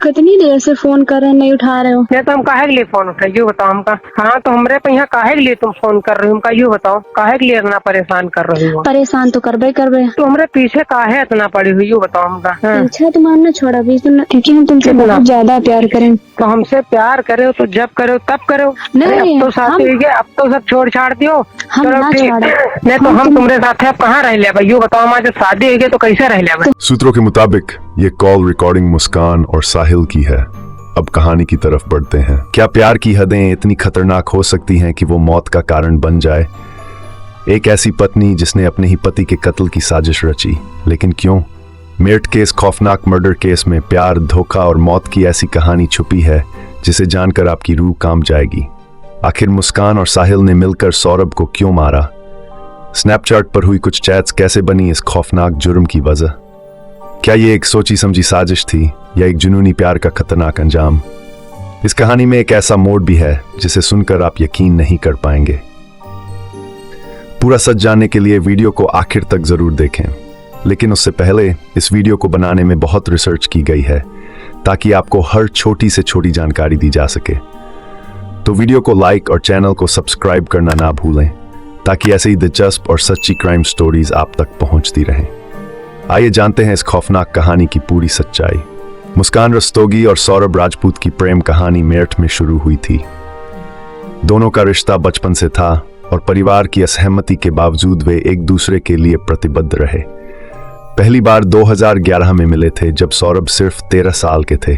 कितनी देर से फोन कर रहे हैं, नहीं उठा रहे हो। नहीं तो हम काहे के लिए फोन उठाइए बताओ हमका। हाँ तो हमरे पे यहाँ काहे के लिए तुम फोन कर रही हो हमका यूँ बताओ, काहे के लिए इतना परेशान कर रही हो। परेशान तो करबे तो हमरे पीछे काहे इतना पड़ी हुई यूँ बताओ हमका। पीछा तो मानना छोड़ा भी क्योंकि हम तुमसे बहुत ज्यादा प्यार करें। तो हमसे प्यार करे तो जब करे तब करो। नहीं अब तो शादी हुई है, अब तो सब छोड़ छाड़ दियो। चलो ठीक, नहीं तो हम तुम्हारे साथ अब कहाँ रह लिया भाई यूँ बताओ, हमारे शादी हुई है तो कैसे रह लिया। सूत्रों के मुताबिक ये कॉल रिकॉर्डिंग मुस्कान और साहिल की है। अब कहानी की तरफ बढ़ते हैं। क्या प्यार की हदें इतनी खतरनाक हो सकती हैं कि वो मौत का कारण बन जाए। एक ऐसी पत्नी जिसने अपने ही पति के कत्ल की साजिश रची, लेकिन क्यों। मेरठ के इस खौफनाक मर्डर केस में प्यार, धोखा और मौत की ऐसी कहानी छुपी है जिसे जानकर आपकी रूह कांप जाएगी। आखिर मुस्कान और साहिल ने मिलकर सौरभ को क्यों मारा। स्नैपचैट पर हुई कुछ चैट्स कैसे बनी इस खौफनाक जुर्म की वजह। क्या ये एक सोची समझी साजिश थी या एक जुनूनी प्यार का खतरनाक अंजाम। इस कहानी में एक ऐसा मोड़ भी है जिसे सुनकर आप यकीन नहीं कर पाएंगे। पूरा सच जानने के लिए वीडियो को आखिर तक जरूर देखें, लेकिन उससे पहले इस वीडियो को बनाने में बहुत रिसर्च की गई है ताकि आपको हर छोटी से छोटी जानकारी दी जा सके। तो वीडियो को लाइक और चैनल को सब्सक्राइब करना ना भूलें ताकि ऐसे ही दिलचस्प और सच्ची क्राइम स्टोरीज आप तक पहुंचती रहें। आइए जानते हैं इस खौफनाक कहानी की पूरी सच्चाई। मुस्कान रस्तोगी और सौरभ राजपूत की प्रेम कहानी मेरठ में शुरू हुई थी। दोनों का रिश्ता बचपन से था और परिवार की असहमति के बावजूद वे एक दूसरे के लिए प्रतिबद्ध रहे। पहली बार 2011 में मिले थे जब सौरभ सिर्फ 13 साल के थे।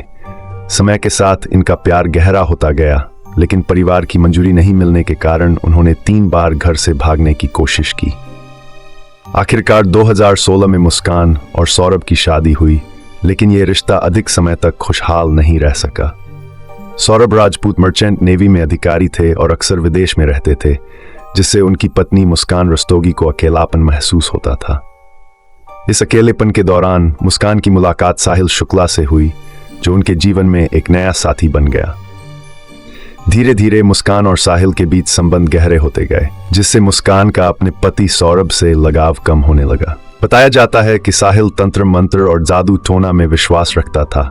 समय के साथ इनका प्यार गहरा होता गया, लेकिन परिवार की मंजूरी नहीं मिलने के कारण उन्होंने 3 बार घर से भागने की कोशिश की। आखिरकार 2016 में मुस्कान और सौरभ की शादी हुई, लेकिन यह रिश्ता अधिक समय तक खुशहाल नहीं रह सका। सौरभ राजपूत मर्चेंट नेवी में अधिकारी थे और अक्सर विदेश में रहते थे, जिससे उनकी पत्नी मुस्कान रस्तोगी को अकेलापन महसूस होता था। इस अकेलेपन के दौरान मुस्कान की मुलाकात साहिल शुक्ला से हुई, जो उनके जीवन में एक नया साथी बन गया। धीरे धीरे मुस्कान और साहिल के बीच संबंध गहरे होते गए, जिससे मुस्कान का अपने पति सौरभ से लगाव कम होने लगा। बताया जाता है कि साहिल तंत्र मंत्र और जादू टोना में विश्वास रखता था।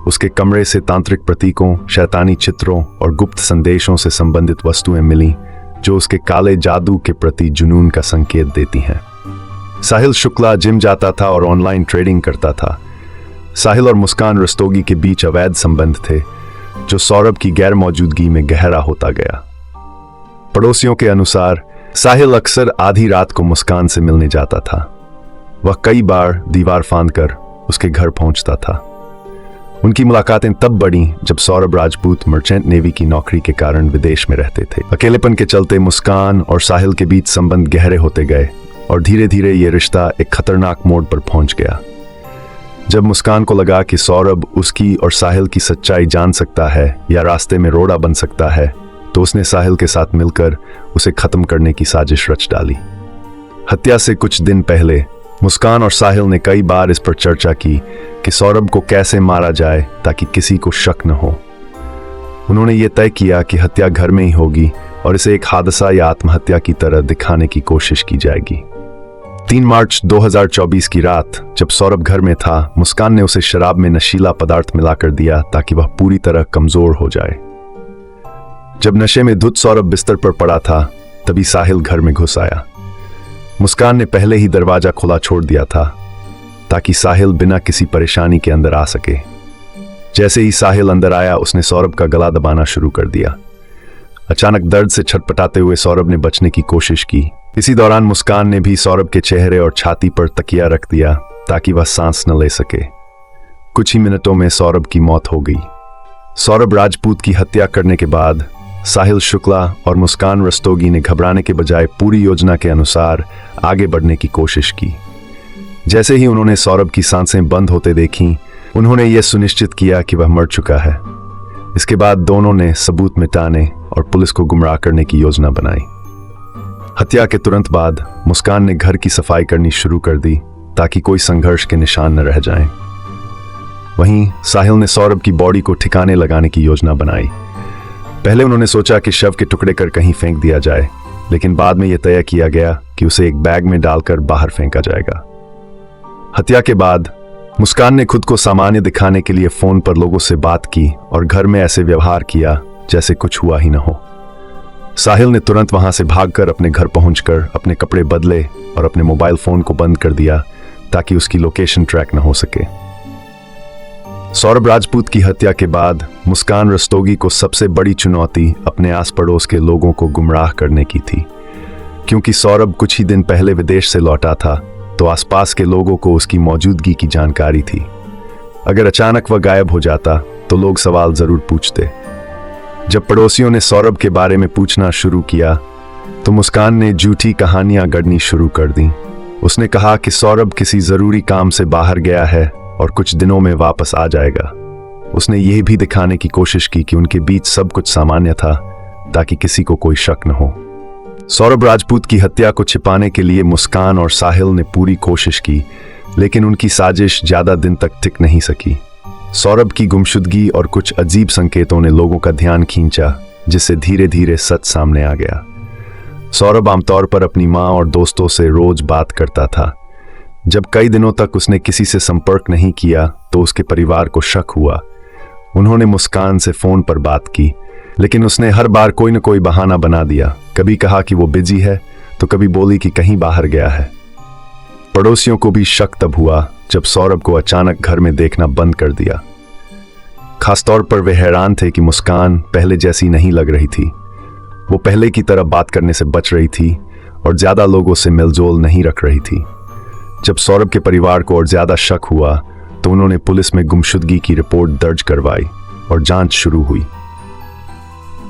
उसके कमरे से तांत्रिक प्रतीकों, शैतानी चित्रों और गुप्त संदेशों से संबंधित वस्तुएं मिली, जो उसके काले जादू के प्रति जुनून का संकेत देती हैं। साहिल शुक्ला जिम जाता था और ऑनलाइन ट्रेडिंग करता था। साहिल और मुस्कान रस्तोगी के बीच अवैध संबंध थे, जो सौरभ की गैर मौजूदगी में गहरा होता गया। पड़ोसियों के अनुसार साहिल अक्सर आधी रात को मुस्कान से मिलने जाता था। वह कई बार दीवार फांदकर उसके घर पहुंचता था। उनकी मुलाकातें तब बढ़ीं जब सौरभ राजपूत मर्चेंट नेवी की नौकरी के कारण विदेश में रहते थे। अकेलेपन के चलते मुस्कान और साहिल के बीच संबंध गहरे होते गए और धीरे धीरे यह रिश्ता एक खतरनाक मोड़ पर पहुंच गया। जब मुस्कान को लगा कि सौरभ उसकी और साहिल की सच्चाई जान सकता है या रास्ते में रोड़ा बन सकता है, तो उसने साहिल के साथ मिलकर उसे खत्म करने की साजिश रच डाली। हत्या से कुछ दिन पहले मुस्कान और साहिल ने कई बार इस पर चर्चा की कि सौरभ को कैसे मारा जाए ताकि किसी को शक न हो। उन्होंने ये तय किया कि हत्या घर में ही होगी और इसे एक हादसा या आत्महत्या की तरह दिखाने की कोशिश की जाएगी। 3 मार्च 2024 की रात जब सौरभ घर में था, मुस्कान ने उसे शराब में नशीला पदार्थ मिलाकर दिया ताकि वह पूरी तरह कमजोर हो जाए। जब नशे में धुत सौरभ बिस्तर पर पड़ा था, तभी साहिल घर में घुस आया। मुस्कान ने पहले ही दरवाजा खुला छोड़ दिया था ताकि साहिल बिना किसी परेशानी के अंदर आ सके। जैसे ही साहिल अंदर आया, उसने सौरभ का गला दबाना शुरू कर दिया। अचानक दर्द से छटपटाते हुए सौरभ ने बचने की कोशिश की। इसी दौरान मुस्कान ने भी सौरभ के चेहरे और छाती पर तकिया रख दिया ताकि वह सांस न ले सके। कुछ ही मिनटों में सौरभ की मौत हो गई। सौरभ राजपूत की हत्या करने के बाद साहिल शुक्ला और मुस्कान रस्तोगी ने घबराने के बजाय पूरी योजना के अनुसार आगे बढ़ने की कोशिश की। जैसे ही उन्होंने सौरभ की सांसें बंद होते देखीं, उन्होंने यह सुनिश्चित किया कि वह मर चुका है। इसके बाद दोनों ने सबूत मिटाने और पुलिस को गुमराह करने की योजना बनाई। हत्या के तुरंत बाद मुस्कान ने घर की सफाई करनी शुरू कर दी ताकि कोई संघर्ष के निशान न रह जाएं। वहीं साहिल ने सौरभ की बॉडी को ठिकाने लगाने की योजना बनाई। पहले उन्होंने सोचा कि शव के टुकड़े कर कहीं फेंक दिया जाए, लेकिन बाद में यह तय किया गया कि उसे एक बैग में डालकर बाहर फेंका जाएगा। हत्या के बाद मुस्कान ने खुद को सामान्य दिखाने के लिए फोन पर लोगों से बात की और घर में ऐसे व्यवहार किया जैसे कुछ हुआ ही न हो। साहिल ने तुरंत वहां से भागकर अपने घर पहुंचकर अपने कपड़े बदले और अपने मोबाइल फोन को बंद कर दिया ताकि उसकी लोकेशन ट्रैक न हो सके। सौरभ राजपूत की हत्या के बाद मुस्कान रस्तोगी को सबसे बड़ी चुनौती अपने आस पड़ोस के लोगों को गुमराह करने की थी। क्योंकि सौरभ कुछ ही दिन पहले विदेश से लौटा था तो आसपास के लोगों को उसकी मौजूदगी की जानकारी थी। अगर अचानक वह गायब हो जाता तो लोग सवाल जरूर पूछते। जब पड़ोसियों ने सौरभ के बारे में पूछना शुरू किया तो मुस्कान ने झूठी कहानियां गढ़नी शुरू कर दी। उसने कहा कि सौरभ किसी जरूरी काम से बाहर गया है और कुछ दिनों में वापस आ जाएगा। उसने यह भी दिखाने की कोशिश की कि उनके बीच सब कुछ सामान्य था ताकि किसी को कोई शक न हो। सौरभ राजपूत की हत्या को छिपाने के लिए मुस्कान और साहिल ने पूरी कोशिश की, लेकिन उनकी साजिश ज्यादा दिन तक टिक नहीं सकी। सौरभ की गुमशुदगी और कुछ अजीब संकेतों ने लोगों का ध्यान खींचा, जिससे धीरे धीरे सच सामने आ गया। सौरभ आमतौर पर अपनी मां और दोस्तों से रोज बात करता था। जब कई दिनों तक उसने किसी से संपर्क नहीं किया तो उसके परिवार को शक हुआ। उन्होंने मुस्कान से फोन पर बात की, लेकिन उसने हर बार कोई न कोई बहाना बना दिया। कभी कहा कि वो बिजी है तो कभी बोली कि कहीं बाहर गया है। पड़ोसियों को भी शक तब हुआ जब सौरभ को अचानक घर में देखना बंद कर दिया। खासतौर पर वे हैरान थे कि मुस्कान पहले जैसी नहीं लग रही थी। वो पहले की तरह बात करने से बच रही थी और ज्यादा लोगों से मेलजोल नहीं रख रही थी। जब सौरभ के परिवार को और ज्यादा शक हुआ तो उन्होंने पुलिस में गुमशुदगी की रिपोर्ट दर्ज करवाई और जांच शुरू हुई।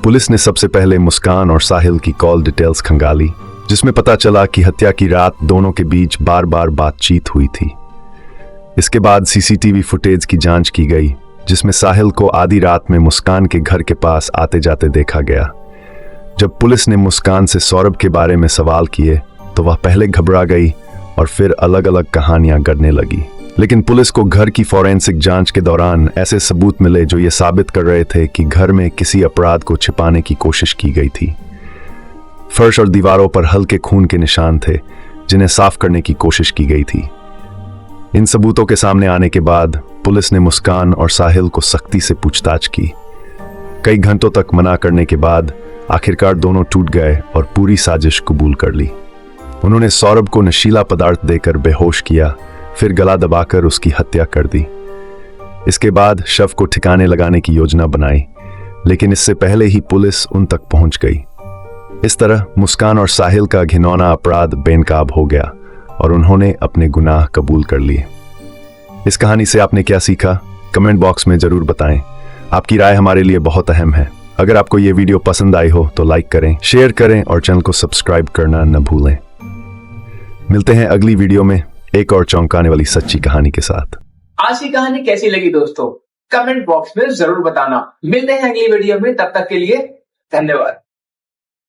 पुलिस ने सबसे पहले मुस्कान और साहिल की कॉल डिटेल्स खंगाली, जिसमें पता चला कि हत्या की रात दोनों के बीच बार बार बातचीत हुई थी। इसके बाद सीसीटीवी फुटेज की जांच की गई, जिसमें साहिल को आधी रात में मुस्कान के घर के पास आते जाते देखा गया। जब पुलिस ने मुस्कान से सौरभ के बारे में सवाल किए तो वह पहले घबरा गई और फिर अलग अलग कहानियां गढ़ने लगी। लेकिन पुलिस को घर की फॉरेंसिक जांच के दौरान ऐसे सबूत मिले जो ये साबित कर रहे थे कि घर में किसी अपराध को छिपाने की कोशिश की गई थी। फर्श और दीवारों पर हल्के खून के निशान थे, जिन्हें साफ करने की कोशिश की गई थी। इन सबूतों के सामने आने के बाद पुलिस ने मुस्कान और साहिल को सख्ती से पूछताछ की। कई घंटों तक मना करने के बाद आखिरकार दोनों टूट गए और पूरी साजिश कबूल कर ली। उन्होंने सौरभ को नशीला पदार्थ देकर बेहोश किया, फिर गला दबाकर उसकी हत्या कर दी। इसके बाद शव को ठिकाने लगाने की योजना बनाई, लेकिन इससे पहले ही पुलिस उन तक पहुंच गई। इस तरह मुस्कान और साहिल का घिनौना अपराध बेनकाब हो गया और उन्होंने अपने गुनाह कबूल कर लिए। इस कहानी से आपने क्या सीखा, कमेंट बॉक्स में जरूर बताएं। आपकी राय हमारे लिए बहुत अहम है। अगर आपको ये वीडियो पसंद आई हो तो लाइक करें, शेयर करें और चैनल को सब्सक्राइब करना न भूलें। मिलते हैं अगली वीडियो में एक और चौंकाने वाली सच्ची कहानी के साथ। आज की कहानी कैसी लगी दोस्तों, कमेंट बॉक्स में जरूर बताना। मिलते हैं अगली वीडियो में, तब तक के लिए धन्यवाद।